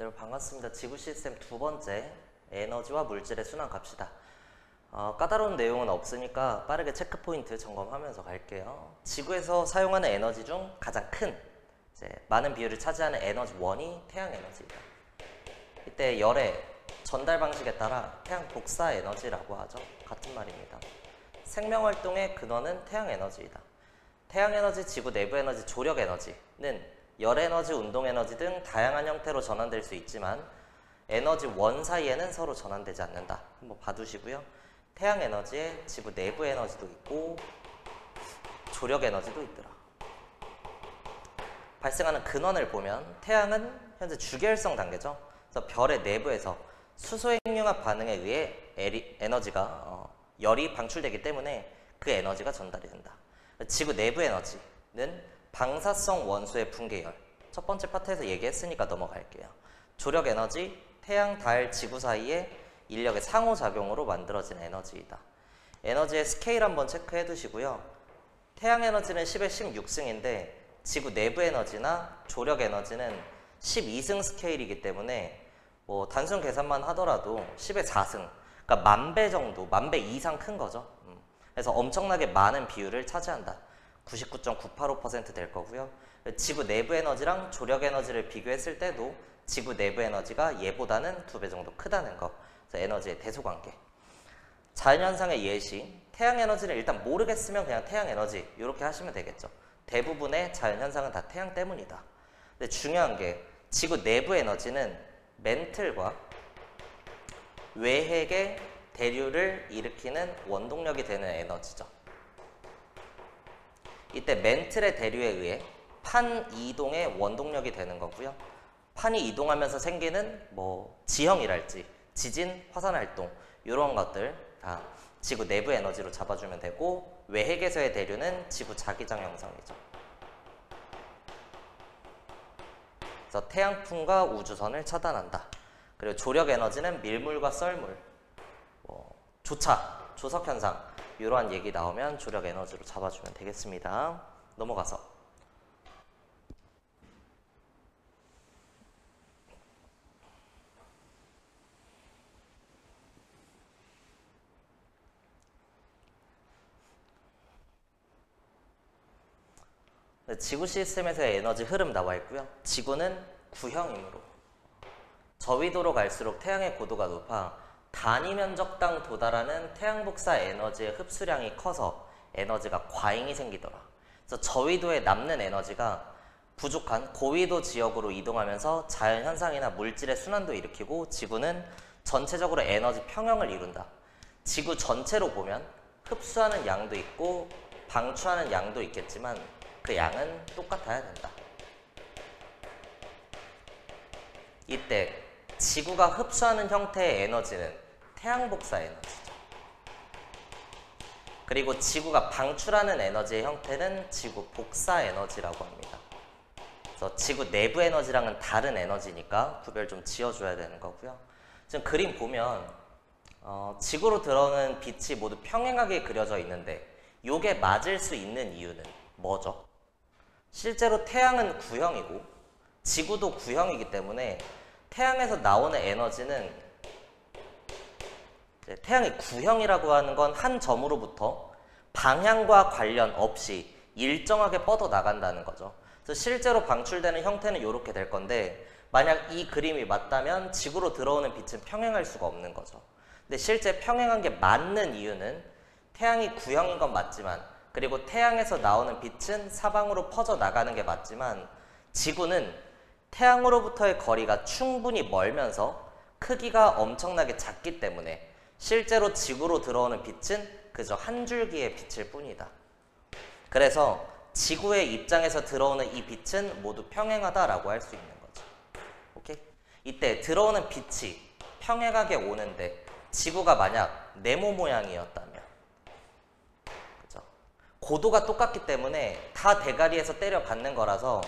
여러분 반갑습니다. 지구 시스템 두 번째 에너지와 물질의 순환 갑시다. 까다로운 내용은 없으니까 빠르게 체크 포인트 점검하면서 갈게요. 지구에서 사용하는 에너지 중 가장 큰 많은 비율을 차지하는 에너지 원이 태양 에너지입니다. 이때 열의 전달 방식에 따라 태양 복사 에너지라고 하죠. 같은 말입니다. 생명활동의 근원은 태양 에너지이다. 태양 에너지, 지구 내부 에너지, 조력 에너지는 열 에너지, 운동 에너지 등 다양한 형태로 전환될 수 있지만 에너지 원 사이에는 서로 전환되지 않는다. 한번 봐두시고요. 태양 에너지에 지구 내부 에너지도 있고 조력 에너지도 있더라. 발생하는 근원을 보면 태양은 현재 주계열성 단계죠. 그래서 별의 내부에서 수소핵융합 반응에 의해 에너지가 열이 방출되기 때문에 그 에너지가 전달이 된다. 지구 내부 에너지는 방사성 원소의 붕괴열. 첫 번째 파트에서 얘기했으니까 넘어갈게요. 조력 에너지, 태양, 달, 지구 사이의 인력의 상호작용으로 만들어진 에너지이다. 에너지의 스케일 한번 체크해 두시고요. 태양 에너지는 10의 16승인데 지구 내부 에너지나 조력 에너지는 12승 스케일이기 때문에 단순 계산만 하더라도 10의 4승, 그러니까 10,000배 정도, 10,000배 이상 큰 거죠. 그래서 엄청나게 많은 비율을 차지한다. 99.985% 될 거고요. 지구 내부 에너지랑 조력 에너지를 비교했을 때도 지구 내부 에너지가 얘보다는 2배 정도 크다는 거. 그래서 에너지의 대소관계. 자연현상의 예시. 태양 에너지를 일단 모르겠으면 그냥 태양 에너지 이렇게 하시면 되겠죠. 대부분의 자연현상은 다 태양 때문이다. 근데 중요한 게 지구 내부 에너지는 멘틀과 외핵의 대류를 일으키는 원동력이 되는 에너지죠. 이때 멘틀의 대류에 의해 판 이동의 원동력이 되는 거고요. 판이 이동하면서 생기는 지형이랄지 지진, 화산 활동 이런 것들 다 지구 내부 에너지로 잡아주면 되고 외핵에서의 대류는 지구 자기장 형성이죠. 그래서 태양풍과 우주선을 차단한다. 그리고 조력 에너지는 밀물과 썰물, 조차, 조석현상 이러한 얘기 나오면 조력 에너지로 잡아주면 되겠습니다. 넘어가서 지구 시스템에서의 에너지 흐름 나와 있고요. 지구는 구형이므로 저위도로 갈수록 태양의 고도가 높아 단위 면적당 도달하는 태양 복사 에너지의 흡수량이 커서 에너지가 과잉이 생기더라. 그래서 저위도에 남는 에너지가 부족한 고위도 지역으로 이동하면서 자연현상이나 물질의 순환도 일으키고 지구는 전체적으로 에너지 평형을 이룬다. 지구 전체로 보면 흡수하는 양도 있고 방출하는 양도 있겠지만 그 양은 똑같아야 된다. 이때 지구가 흡수하는 형태의 에너지는 태양 복사 에너지죠. 그리고 지구가 방출하는 에너지의 형태는 지구 복사 에너지라고 합니다. 그래서 지구 내부 에너지랑은 다른 에너지니까 구별 좀 지어줘야 되는 거고요. 지금 그림 보면 지구로 들어오는 빛이 모두 평행하게 그려져 있는데 이게 맞을 수 있는 이유는 뭐죠? 실제로 태양은 구형이고 지구도 구형이기 때문에 태양에서 나오는 에너지는 태양의 구형이라고 하는 건 한 점으로부터 방향과 관련 없이 일정하게 뻗어 나간다는 거죠. 그래서 실제로 방출되는 형태는 이렇게 될 건데 만약 이 그림이 맞다면 지구로 들어오는 빛은 평행할 수가 없는 거죠. 근데 실제 평행한 게 맞는 이유는 태양이 구형인 건 맞지만 그리고 태양에서 나오는 빛은 사방으로 퍼져 나가는 게 맞지만 지구는 태양으로부터의 거리가 충분히 멀면서 크기가 엄청나게 작기 때문에 실제로 지구로 들어오는 빛은 그저 한 줄기의 빛일 뿐이다. 그래서 지구의 입장에서 들어오는 이 빛은 모두 평행하다라고 할 수 있는 거죠. 오케이? 이때 들어오는 빛이 평행하게 오는데 지구가 만약 네모 모양이었다면 그죠? 고도가 똑같기 때문에 다 대가리에서 때려 받는 거라서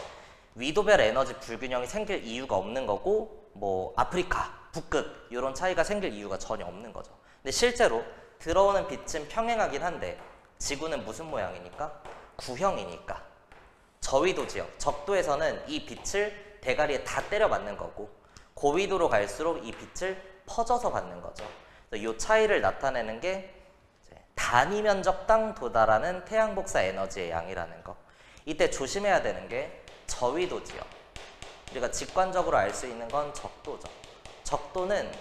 위도별 에너지 불균형이 생길 이유가 없는 거고 아프리카, 북극 이런 차이가 생길 이유가 전혀 없는 거죠. 근데 실제로 들어오는 빛은 평행하긴 한데 지구는 무슨 모양이니까? 구형이니까 저위도 지역, 적도에서는 이 빛을 대가리에 다 때려 맞는 거고 고위도로 갈수록 이 빛을 퍼져서 받는 거죠. 이 차이를 나타내는 게 단위 면적당 도달하는 태양 복사 에너지의 양이라는 거. 이때 조심해야 되는 게 저위도 지역. 우리가 직관적으로 알 수 있는 건 적도죠. 적도는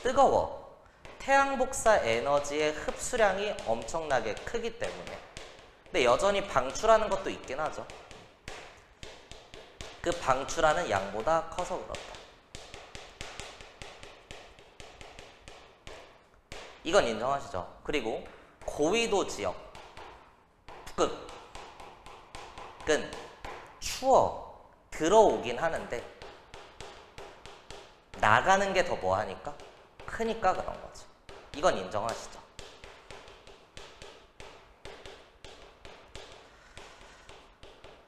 뜨거워. 태양 복사 에너지의 흡수량이 엄청나게 크기 때문에. 근데 여전히 방출하는 것도 있긴 하죠. 그 방출하는 양보다 커서 그렇다. 이건 인정하시죠? 그리고 고위도 지역, 북극은 추워 들어오긴 하는데 나가는 게 더 뭐하니까? 크니까 그런 거지. 이건 인정하시죠?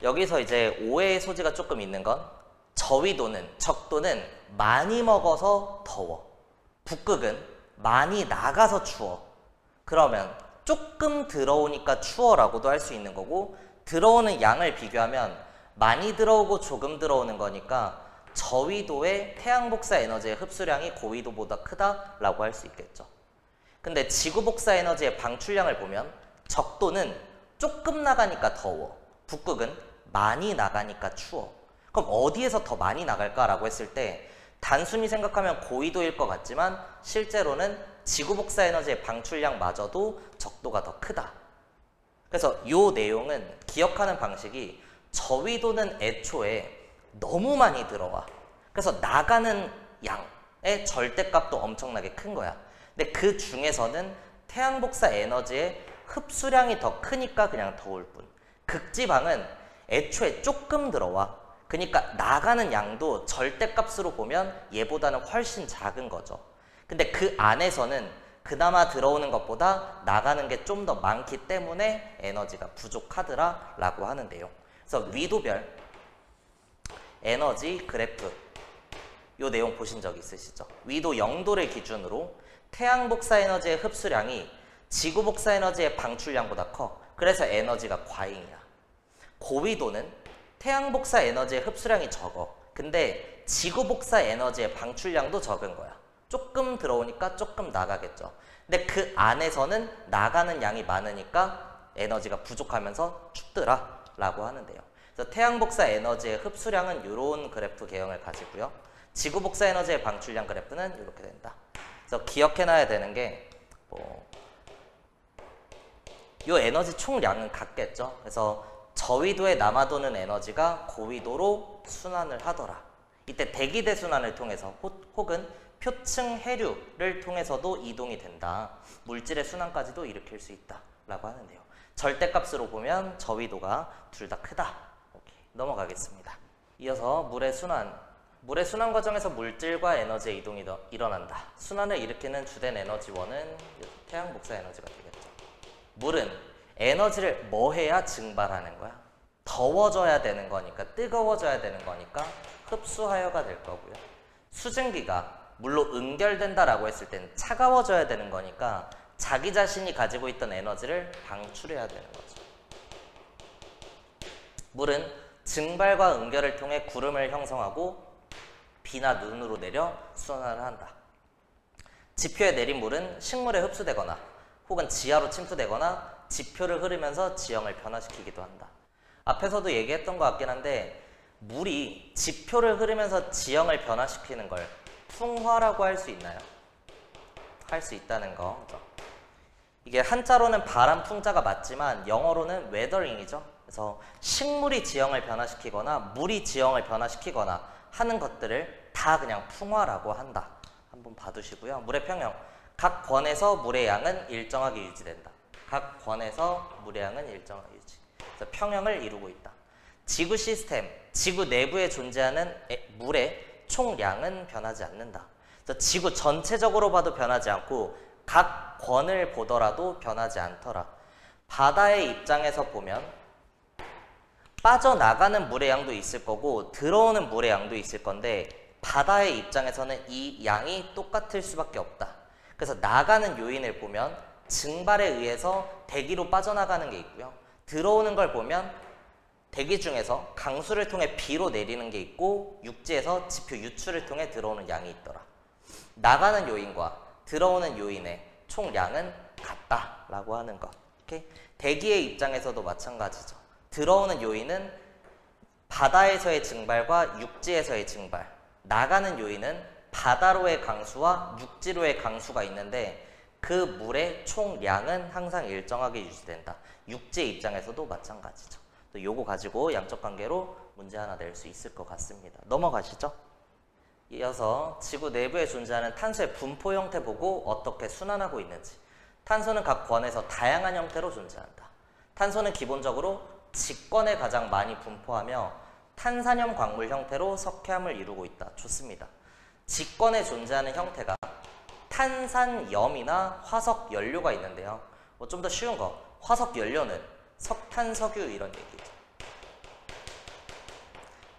여기서 이제 오해의 소지가 조금 있는 건 저위도는, 적도는 많이 먹어서 더워. 북극은 많이 나가서 추워. 그러면 조금 들어오니까 추워라고도 할 수 있는 거고, 들어오는 양을 비교하면 많이 들어오고 조금 들어오는 거니까 저위도의 태양 복사 에너지의 흡수량이 고위도보다 크다라고 할 수 있겠죠. 근데 지구 복사 에너지의 방출량을 보면 적도는 조금 나가니까 더워. 북극은 많이 나가니까 추워. 그럼 어디에서 더 많이 나갈까라고 했을 때 단순히 생각하면 고위도일 것 같지만 실제로는 지구 복사 에너지의 방출량마저도 적도가 더 크다. 그래서 이 내용은 기억하는 방식이 저위도는 애초에 너무 많이 들어와. 그래서 나가는 양의 절대값도 엄청나게 큰 거야. 근데 그 중에서는 태양 복사 에너지의 흡수량이 더 크니까 그냥 더울 뿐. 극지방은 애초에 조금 들어와. 그러니까 나가는 양도 절대값으로 보면 얘보다는 훨씬 작은 거죠. 근데 그 안에서는 그나마 들어오는 것보다 나가는 게 좀 더 많기 때문에 에너지가 부족하더라 라고 하는데요. 그래서 위도별 에너지 그래프 요 내용 보신 적 있으시죠? 위도 0도를 기준으로 태양 복사 에너지의 흡수량이 지구 복사 에너지의 방출량보다 커. 그래서 에너지가 과잉이야. 고위도는 태양 복사 에너지의 흡수량이 적어. 근데 지구 복사 에너지의 방출량도 적은 거야. 조금 들어오니까 조금 나가겠죠. 근데 그 안에서는 나가는 양이 많으니까 에너지가 부족하면서 춥더라 라고 하는데요. 그래서 태양 복사 에너지의 흡수량은 이런 그래프 개형을 가지고요. 지구 복사 에너지의 방출량 그래프는 이렇게 된다. 그래서 기억해놔야 되는 게 이 에너지 총량은 같겠죠. 그래서 저위도에 남아도는 에너지가 고위도로 순환을 하더라. 이때 대기대 순환을 통해서 혹은 표층 해류를 통해서도 이동이 된다. 물질의 순환까지도 일으킬 수 있다 라고 하는데요. 절대값으로 보면 저위도가 둘 다 크다. 오케이. 넘어가겠습니다. 이어서 물의 순환. 물의 순환 과정에서 물질과 에너지의 이동이 일어난다. 순환을 일으키는 주된 에너지원은 태양 복사 에너지가 되겠죠. 물은 에너지를 뭐 해야 증발하는 거야? 더워져야 되는 거니까, 뜨거워져야 되는 거니까 흡수하여가 될 거고요. 수증기가 물로 응결된다라고 했을 때는 차가워져야 되는 거니까 자기 자신이 가지고 있던 에너지를 방출해야 되는 거죠. 물은 증발과 응결을 통해 구름을 형성하고 비나 눈으로 내려 순환을 한다. 지표에 내린 물은 식물에 흡수되거나 혹은 지하로 침투되거나 지표를 흐르면서 지형을 변화시키기도 한다. 앞에서도 얘기했던 것 같긴 한데 물이 지표를 흐르면서 지형을 변화시키는 걸 풍화라고 할 수 있나요? 할 수 있다는 거죠. 이게 한자로는 바람 풍자가 맞지만 영어로는 weathering이죠. 그래서 식물이 지형을 변화시키거나 물이 지형을 변화시키거나 하는 것들을 다 그냥 풍화라고 한다. 한번 봐두시고요. 물의 평형. 각 권에서 물의 양은 일정하게 유지된다. 각 권에서 물의 양은 일정하게 유지. 그래서 평형을 이루고 있다. 지구 시스템, 지구 내부에 존재하는 물의 총량은 변하지 않는다. 그래서 지구 전체적으로 봐도 변하지 않고 각 권을 보더라도 변하지 않더라. 바다의 입장에서 보면 빠져나가는 물의 양도 있을 거고 들어오는 물의 양도 있을 건데 바다의 입장에서는 이 양이 똑같을 수밖에 없다. 그래서 나가는 요인을 보면 증발에 의해서 대기로 빠져나가는 게 있고요. 들어오는 걸 보면 대기 중에서 강수를 통해 비로 내리는 게 있고 육지에서 지표 유출을 통해 들어오는 양이 있더라. 나가는 요인과 들어오는 요인의 총량은 같다라고 하는 것. 오케이? 대기의 입장에서도 마찬가지죠. 들어오는 요인은 바다에서의 증발과 육지에서의 증발, 나가는 요인은 바다로의 강수와 육지로의 강수가 있는데 그 물의 총량은 항상 일정하게 유지된다. 육지의 입장에서도 마찬가지죠. 또 요거 가지고 양적 관계로 문제 하나 낼 수 있을 것 같습니다. 넘어가시죠. 이어서 지구 내부에 존재하는 탄소의 분포 형태 보고 어떻게 순환하고 있는지. 탄소는 각 권에서 다양한 형태로 존재한다. 탄소는 기본적으로 직권에 가장 많이 분포하며 탄산염 광물 형태로 석회암을 이루고 있다. 좋습니다. 직권에 존재하는 형태가 탄산염이나 화석연료가 있는데요. 좀 더 쉬운 거, 화석연료는 석탄, 석유 이런 얘기죠.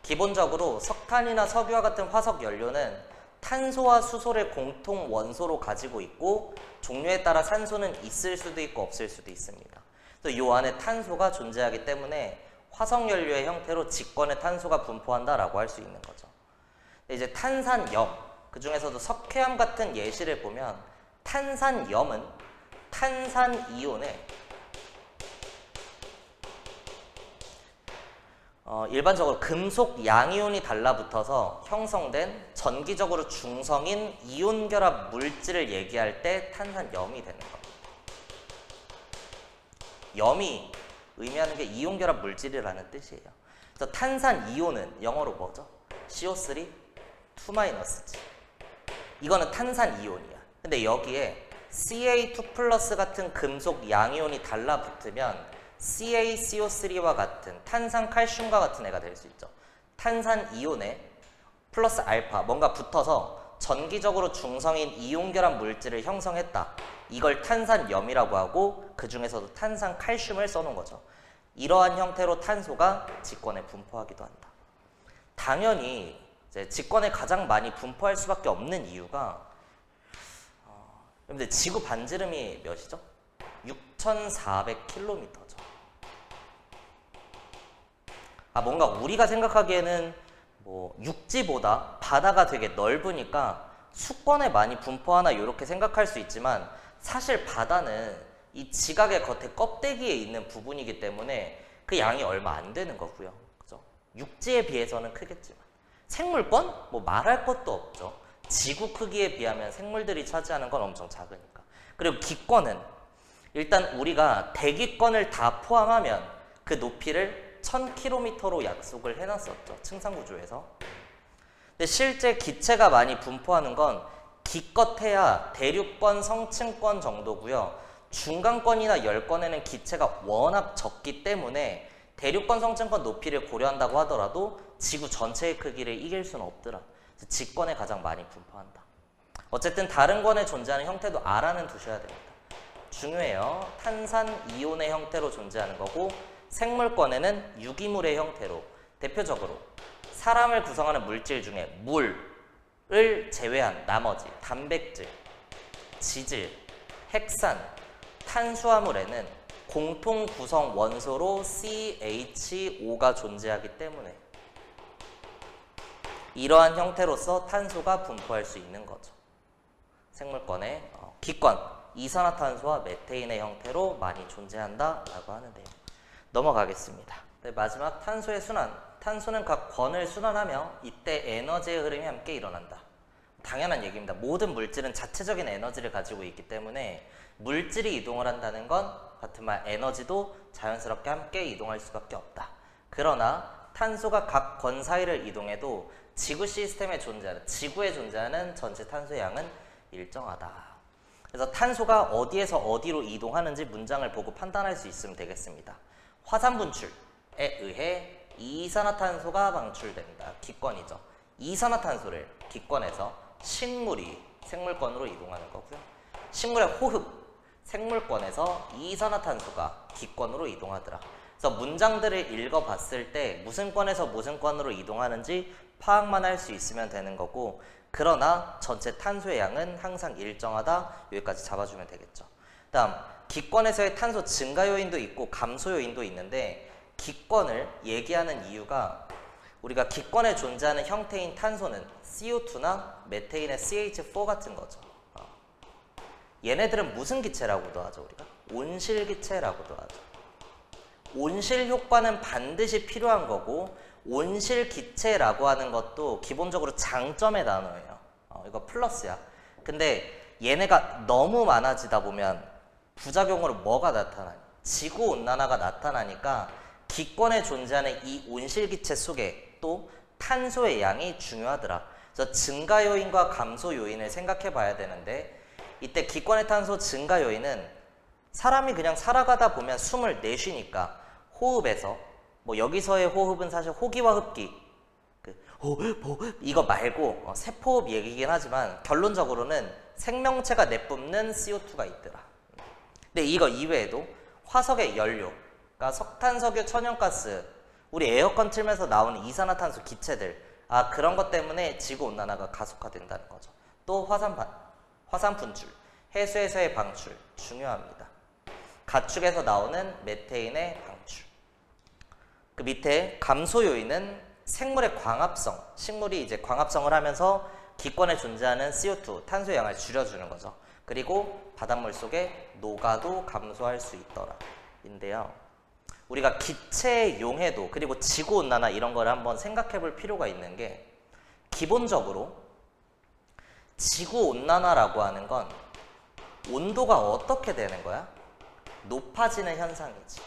기본적으로 석탄이나 석유와 같은 화석연료는 탄소와 수소를 공통 원소로 가지고 있고 종류에 따라 산소는 있을 수도 있고 없을 수도 있습니다. 또 이 안에 탄소가 존재하기 때문에 화석연료의 형태로 직권에 탄소가 분포한다라고 할 수 있는 거죠. 이제 탄산염, 그 중에서도 석회암 같은 예시를 보면 탄산염은 탄산이온에 일반적으로 금속 양이온이 달라붙어서 형성된 전기적으로 중성인 이온결합 물질을 얘기할 때 탄산염이 되는 겁니다. 염이 의미하는 게 이온결합 물질이라는 뜻이에요. 그래서 탄산이온은 영어로 뭐죠? CO3 2-지. 이거는 탄산이온이야. 근데 여기에 Ca2+ 같은 금속 양이온이 달라붙으면 CaCO3와 같은 탄산칼슘과 같은 애가 될 수 있죠. 탄산이온에 플러스 알파 뭔가 붙어서 전기적으로 중성인 이온결합 물질을 형성했다. 이걸 탄산염이라고 하고 그 중에서도 탄산칼슘을 써놓은 거죠. 이러한 형태로 탄소가 직권에 분포하기도 한다. 당연히 이제 직권에 가장 많이 분포할 수밖에 없는 이유가 근데 지구 반지름이 몇이죠? 6,400km죠. 뭔가 우리가 생각하기에는 뭐 육지보다 바다가 되게 넓으니까 수권에 많이 분포하나 이렇게 생각할 수 있지만 사실 바다는 이 지각의 겉에 껍데기에 있는 부분이기 때문에 그 양이 얼마 안 되는 거고요. 그죠? 육지에 비해서는 크겠지만 생물권? 뭐 말할 것도 없죠. 지구 크기에 비하면 생물들이 차지하는 건 엄청 작으니까. 그리고 기권은 일단 우리가 대기권을 다 포함하면 그 높이를 1000km로 약속을 해놨었죠. 층상구조에서. 근데 실제 기체가 많이 분포하는 건 기껏해야 대륙권, 성층권 정도고요. 중간권이나 열권에는 기체가 워낙 적기 때문에 대륙권, 성층권 높이를 고려한다고 하더라도 지구 전체의 크기를 이길 수는 없더라. 그래서 직권에 가장 많이 분포한다. 어쨌든 다른 권에 존재하는 형태도 알아는 두셔야 됩니다. 중요해요. 탄산이온의 형태로 존재하는 거고 생물권에는 유기물의 형태로 대표적으로 사람을 구성하는 물질 중에 물을 제외한 나머지 단백질, 지질, 핵산, 탄수화물에는 공통 구성 원소로 CHO가 존재하기 때문에 이러한 형태로서 탄소가 분포할 수 있는 거죠. 생물권의 기권, 이산화탄소와 메테인의 형태로 많이 존재한다라고 하는데요. 넘어가겠습니다. 네, 마지막 탄소의 순환. 탄소는 각 권을 순환하며 이때 에너지의 흐름이 함께 일어난다. 당연한 얘기입니다. 모든 물질은 자체적인 에너지를 가지고 있기 때문에 물질이 이동을 한다는 건 같은 말 에너지도 자연스럽게 함께 이동할 수밖에 없다. 그러나 탄소가 각 권 사이를 이동해도 지구 시스템에 존재하는, 지구에 존재하는 전체 탄소의 양은 일정하다. 그래서 탄소가 어디에서 어디로 이동하는지 문장을 보고 판단할 수 있으면 되겠습니다. 화산 분출에 의해 이산화탄소가 방출된다. 기권이죠. 이산화탄소를 기권에서 식물이 생물권으로 이동하는 거고요. 식물의 호흡, 생물권에서 이산화탄소가 기권으로 이동하더라. 그래서 문장들을 읽어봤을 때 무슨 권에서 무슨 권으로 이동하는지 파악만 할 수 있으면 되는 거고 그러나 전체 탄소의 양은 항상 일정하다. 여기까지 잡아주면 되겠죠. 다음 기권에서의 탄소 증가 요인도 있고 감소 요인도 있는데 기권을 얘기하는 이유가 우리가 기권에 존재하는 형태인 탄소는 CO2나 메테인의 CH4 같은 거죠. 얘네들은 무슨 기체라고도 하죠? 우리가 온실기체라고도 하죠. 온실 효과는 반드시 필요한 거고 온실기체라고 하는 것도 기본적으로 장점의 단어예요. 이거 플러스야. 근데 얘네가 너무 많아지다 보면 부작용으로 뭐가 나타나냐? 지구온난화가 나타나니까 기권에 존재하는 이 온실기체 속에 또 탄소의 양이 중요하더라. 그래서 증가 요인과 감소 요인을 생각해 봐야 되는데 이때 기권의 탄소 증가 요인은 사람이 그냥 살아가다 보면 숨을 내쉬니까 호흡에서 뭐 여기서의 호흡은 사실 호기와 흡기 이거 말고 세포호흡 얘기긴 하지만 결론적으로는 생명체가 내뿜는 CO2가 있더라. 근데 이거 이외에도 화석의 연료, 그러니까 석탄석유 천연가스, 우리 에어컨 틀면서 나오는 이산화탄소 기체들, 그런 것 때문에 지구온난화가 가속화된다는 거죠. 또 화산 분출, 해수에서의 방출 중요합니다. 가축에서 나오는 메테인의 방출. 그 밑에 감소 요인은 생물의 광합성, 식물이 이제 광합성을 하면서 기권에 존재하는 CO2, 탄소의 양을 줄여주는 거죠. 그리고 바닷물 속에 녹아도 감소할 수 있더라. 인데요. 우리가 기체의 용해도 그리고 지구온난화 이런 걸 한번 생각해 볼 필요가 있는 게 기본적으로 지구온난화라고 하는 건 온도가 어떻게 되는 거야? 높아지는 현상이지.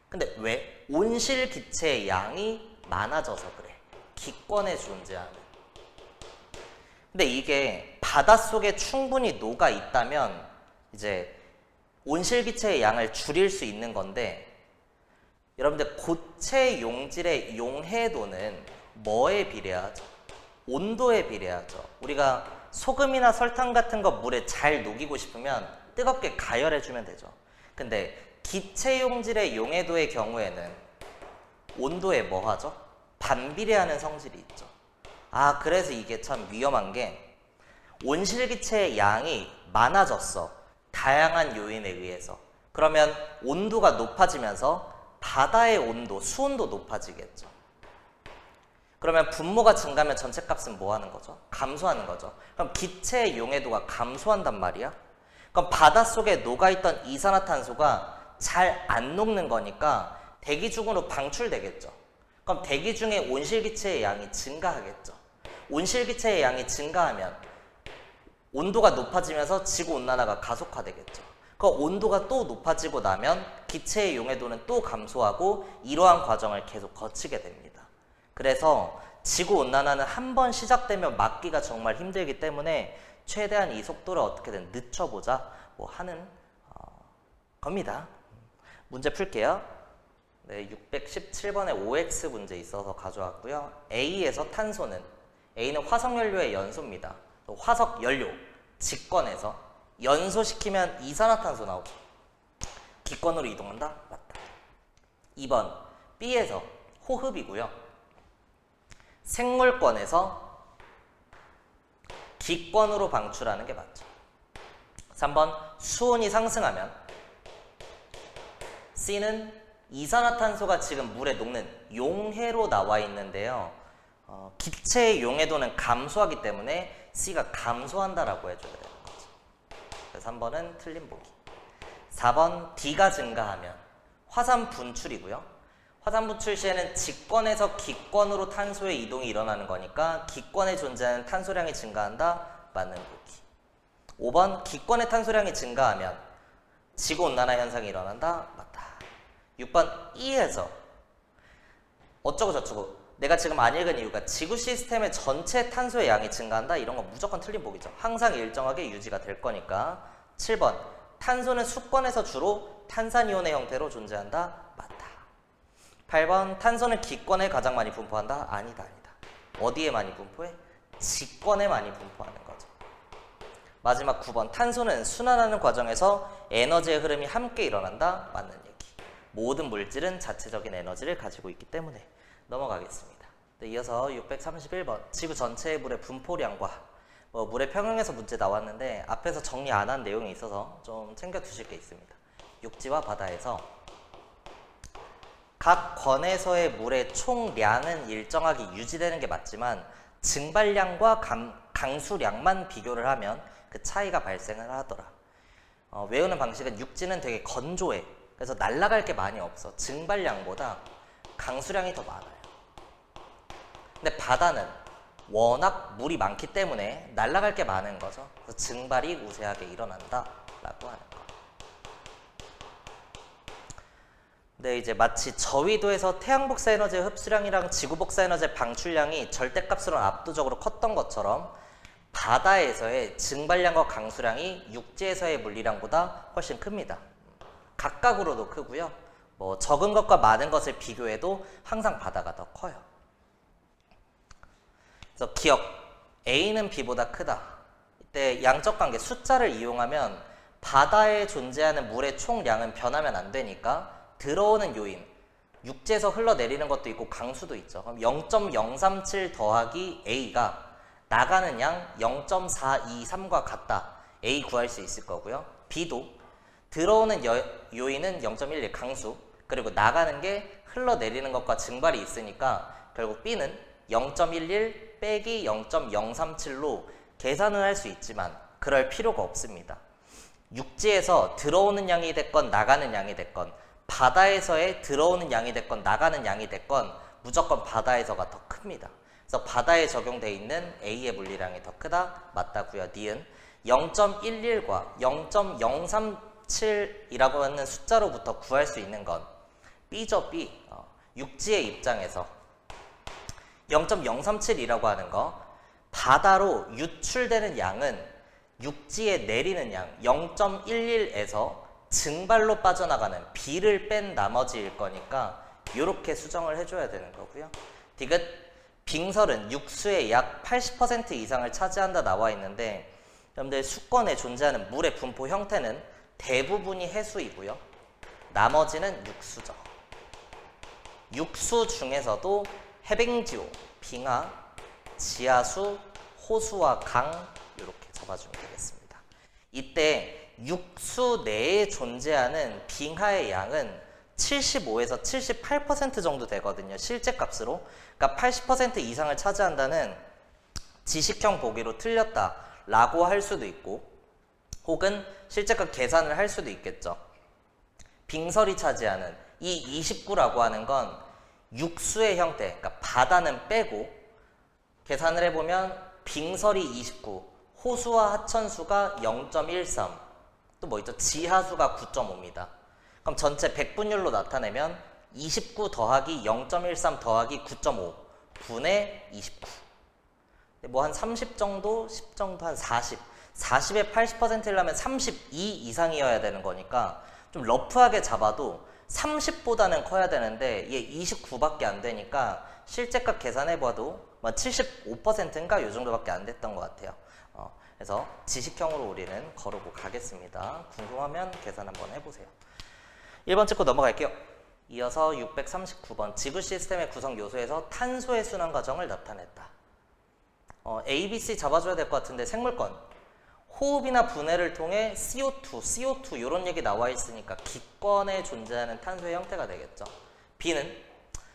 근데 왜? 온실기체의 양이 많아져서 그래. 기권에 존재하는. 근데 이게 바닷속에 충분히 녹아 있다면 이제 온실기체의 양을 줄일 수 있는 건데 여러분들 고체 용질의 용해도는 뭐에 비례하죠? 온도에 비례하죠. 우리가 소금이나 설탕 같은 거 물에 잘 녹이고 싶으면 뜨겁게 가열해주면 되죠. 근데 기체 용질의 용해도의 경우에는 온도에 뭐 하죠? 반비례하는 성질이 있죠. 그래서 이게 참 위험한 게 온실기체의 양이 많아졌어. 다양한 요인에 의해서. 그러면 온도가 높아지면서 바다의 온도, 수온도 높아지겠죠. 그러면 분모가 증가하면 전체 값은 뭐 하는 거죠? 감소하는 거죠. 그럼 기체의 용해도가 감소한단 말이야? 그럼 바닷속에 녹아있던 이산화탄소가 잘 안 녹는 거니까 대기 중으로 방출되겠죠. 그럼 대기 중에 온실기체의 양이 증가하겠죠. 온실기체의 양이 증가하면 온도가 높아지면서 지구온난화가 가속화되겠죠. 그 온도가 또 높아지고 나면 기체의 용해도는 또 감소하고 이러한 과정을 계속 거치게 됩니다. 그래서 지구온난화는 한 번 시작되면 막기가 정말 힘들기 때문에 최대한 이 속도를 어떻게든 늦춰보자 하는 겁니다. 문제 풀게요. 네, 617번에 OX 문제 있어서 가져왔고요. A에서 탄소는 A는 화석연료의 연소입니다. 또 화석연료, 직권에서 연소시키면 이산화탄소 나오기. 기권으로 이동한다? 맞다. 2번 B에서 호흡이고요. 생물권에서 기권으로 방출하는 게 맞죠. 3번 수온이 상승하면 C는 이산화탄소가 지금 물에 녹는 용해로 나와 있는데요. 기체의 용해도는 감소하기 때문에 C가 감소한다라고 해줘야 되는 거죠. 그래서 3번은 틀린 보기. 4번 D가 증가하면 화산 분출이고요. 화산 분출 시에는 직권에서 기권으로 탄소의 이동이 일어나는 거니까 기권에 존재하는 탄소량이 증가한다. 맞는 보기. 5번 기권의 탄소량이 증가하면 지구온난화 현상이 일어난다. 맞다. 6번 E에서 어쩌고 저쩌고 내가 지금 안 읽은 이유가 지구 시스템의 전체 탄소의 양이 증가한다. 이런 건 무조건 틀린 보기죠. 항상 일정하게 유지가 될 거니까. 7번 탄소는 수권에서 주로 탄산이온의 형태로 존재한다. 맞다. 8번 탄소는 기권에 가장 많이 분포한다. 아니다. 어디에 많이 분포해? 직권에 많이 분포하는 거죠. 마지막 9번 탄소는 순환하는 과정에서 에너지의 흐름이 함께 일어난다. 맞는 얘기. 모든 물질은 자체적인 에너지를 가지고 있기 때문에. 넘어가겠습니다. 네, 이어서 631번 지구 전체의 물의 분포량과 물의 평형에서 문제 나왔는데 앞에서 정리 안 한 내용이 있어서 좀 챙겨 두실 게 있습니다. 육지와 바다에서 각 권에서의 물의 총량은 일정하게 유지되는 게 맞지만 증발량과 강수량만 비교를 하면 그 차이가 발생을 하더라. 외우는 방식은 육지는 되게 건조해. 그래서 날아갈 게 많이 없어. 증발량보다 강수량이 더 많아요. 근데 바다는 워낙 물이 많기 때문에 날아갈 게 많은 거죠. 그래서 증발이 우세하게 일어난다라고 하는 거. 근데 이제 마치 저위도에서 태양 복사 에너지의 흡수량이랑 지구 복사 에너지의 방출량이 절대값으로는 압도적으로 컸던 것처럼 바다에서의 증발량과 강수량이 육지에서의 물리량보다 훨씬 큽니다. 각각으로도 크고요. 뭐 적은 것과 많은 것을 비교해도 항상 바다가 더 커요. 그래서 기억, A는 B보다 크다. 이때 양적 관계, 숫자를 이용하면 바다에 존재하는 물의 총량은 변하면 안 되니까 들어오는 요인, 육지에서 흘러내리는 것도 있고 강수도 있죠. 그럼 0.037 더하기 A가 나가는 양 0.423과 같다. A 구할 수 있을 거고요. B도 들어오는 요인은 0.11 강수, 그리고 나가는 게 흘러내리는 것과 증발이 있으니까 결국 B는 0.11 빼기 0.037로 계산을 할 수 있지만 그럴 필요가 없습니다. 육지에서 들어오는 양이 됐건 나가는 양이 됐건 바다에서의 들어오는 양이 됐건 나가는 양이 됐건 무조건 바다에서가 더 큽니다. 그래서 바다에 적용되어 있는 A의 물리량이 더 크다. 맞다고요. 니은 0.11과 0.037이라고 하는 숫자로부터 구할 수 있는 건 B죠. B. 육지의 입장에서 0.037이라고 하는 거 바다로 유출되는 양은 육지에 내리는 양 0.11에서 증발로 빠져나가는 B를 뺀 나머지일 거니까 이렇게 수정을 해줘야 되는 거고요. 디귿, 빙설은 육수의 약 80% 이상을 차지한다 나와 있는데 여러분들 수권에 존재하는 물의 분포 형태는 대부분이 해수이고요. 나머지는 육수죠. 육수 중에서도 해빙지호, 빙하, 지하수, 호수와 강 이렇게 잡아주면 되겠습니다. 이때 육수 내에 존재하는 빙하의 양은 75에서 78% 정도 되거든요. 실제 값으로. 그러니까 80% 이상을 차지한다는 지식형 보기로 틀렸다라고 할 수도 있고 혹은 실제값 계산을 할 수도 있겠죠. 빙설이 차지하는 이 29라고 하는 건 육수의 형태, 그러니까 바다는 빼고 계산을 해보면 빙설이 29, 호수와 하천수가 0.13, 또 뭐 있죠? 지하수가 9.5입니다. 그럼 전체 백분율로 나타내면 29 더하기 0.13 더하기 9.5 분의 29. 뭐 한 30 정도, 10 정도, 한 40. 40에 80%려면 32 이상이어야 되는 거니까 좀 러프하게 잡아도 30보다는 커야 되는데 얘 29밖에 안 되니까 실제값 계산해봐도 75%인가 요 정도밖에 안 됐던 것 같아요. 그래서 지식형으로 우리는 거르고 가겠습니다. 궁금하면 계산 한번 해보세요. 1번 찍고 넘어갈게요. 이어서 639번 지구 시스템의 구성 요소에서 탄소의 순환 과정을 나타냈다. A, B, C 잡아줘야 될 것 같은데 생물권. 호흡이나 분해를 통해 CO2 이런 얘기 나와 있으니까 기권에 존재하는 탄소의 형태가 되겠죠. B는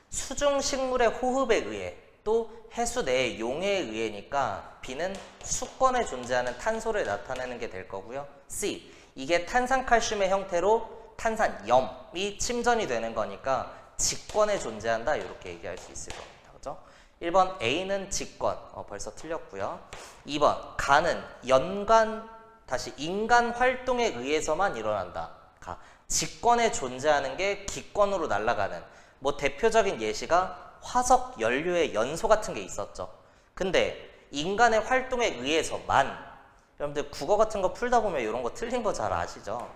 수중 식물의 호흡에 의해 또 해수 내의 용해에 의해니까 B는 수권에 존재하는 탄소를 나타내는 게 될 거고요. C, 이게 탄산칼슘의 형태로 탄산염이 침전이 되는 거니까 직권에 존재한다 이렇게 얘기할 수 있을 겁니다. 그죠? 1번 A는 직권, 벌써 틀렸고요. 2번 가는 인간 활동에 의해서만 일어난다. 직권에 존재하는 게 기권으로 날아가는 뭐 대표적인 예시가 화석 연료의 연소 같은 게 있었죠. 근데 인간의 활동에 의해서만, 여러분들 국어 같은 거 풀다 보면 이런 거 틀린 거 잘 아시죠?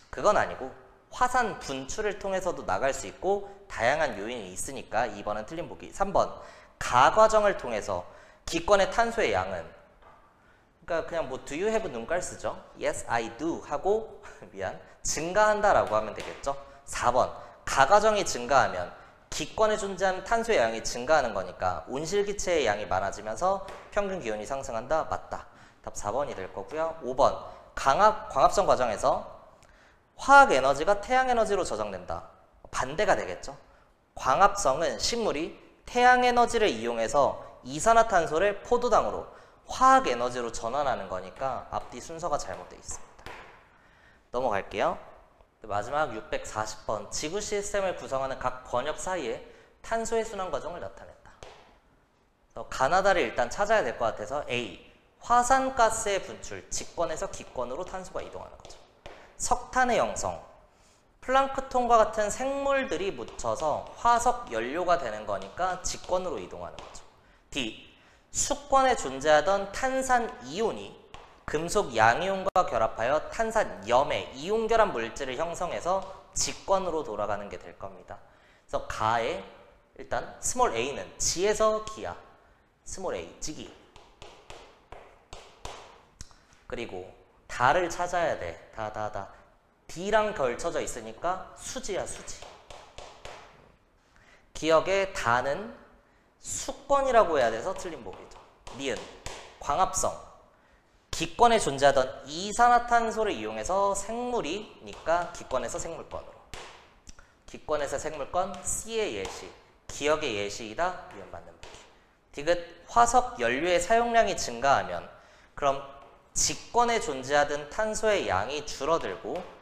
그건 아니고 화산 분출을 통해서도 나갈 수 있고 다양한 요인이 있으니까 2번은 틀린 보기. 3번 가 과정을 통해서 기권의 탄소의 양은, 그러니까 그냥 뭐 do you have 눈깔 쓰죠? yes I do 하고 미안 증가한다 라고 하면 되겠죠. 4번 가 과정이 증가하면 기권에 존재하는 탄소의 양이 증가하는 거니까 온실기체의 양이 많아지면서 평균 기온이 상승한다. 맞다. 답 4번이 될 거고요. 5번 광합성 과정에서 화학 에너지가 태양 에너지로 저장된다. 반대가 되겠죠. 광합성은 식물이 태양 에너지를 이용해서 이산화탄소를 포도당으로 화학 에너지로 전환하는 거니까 앞뒤 순서가 잘못되어 있습니다. 넘어갈게요. 마지막 640번. 지구 시스템을 구성하는 각 권역 사이에 탄소의 순환 과정을 나타냈다. 그래서 가나다를 일단 찾아야 될 것 같아서 A. 화산가스의 분출, 직권에서 기권으로 탄소가 이동하는 거죠. 석탄의 형성. 플랑크톤과 같은 생물들이 묻혀서 화석 연료가 되는 거니까 직권으로 이동하는 거죠. D. 수권에 존재하던 탄산 이온이 금속 양이온과 결합하여 탄산염의 이온결합 물질을 형성해서 직권으로 돌아가는 게 될 겁니다. 그래서 가에 일단 스몰 a는 지에서 기야. 스몰 a, 지기. 그리고 다를 찾아야 돼. 다. D랑 걸쳐져 있으니까 수지야, 수지. 기억에 다는 수권이라고 해야 돼서 틀린 복이죠. 니은 광합성. 기권에 존재하던 이산화탄소를 이용해서 생물이니까 기권에서 생물권으로. 기권에서 생물권, C의 예시. 기억의 예시이다. 니은 맞는 복이. 디귿 화석 연료의 사용량이 증가하면 그럼 직권에 존재하던 탄소의 양이 줄어들고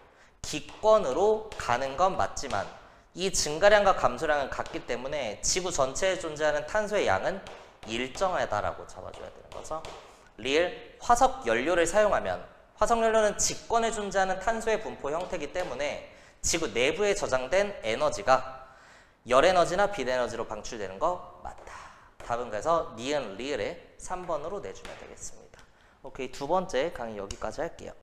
기권으로 가는 건 맞지만 이 증가량과 감소량은 같기 때문에 지구 전체에 존재하는 탄소의 양은 일정하다라고 잡아줘야 되는 거죠. 리을 화석 연료를 사용하면 화석 연료는 직권에 존재하는 탄소의 분포 형태이기 때문에 지구 내부에 저장된 에너지가 열 에너지나 빛 에너지로 방출되는 거 맞다. 답은 그래서 니은 리을에 3번으로 내주면 되겠습니다. 오케이, 두 번째 강의 여기까지 할게요.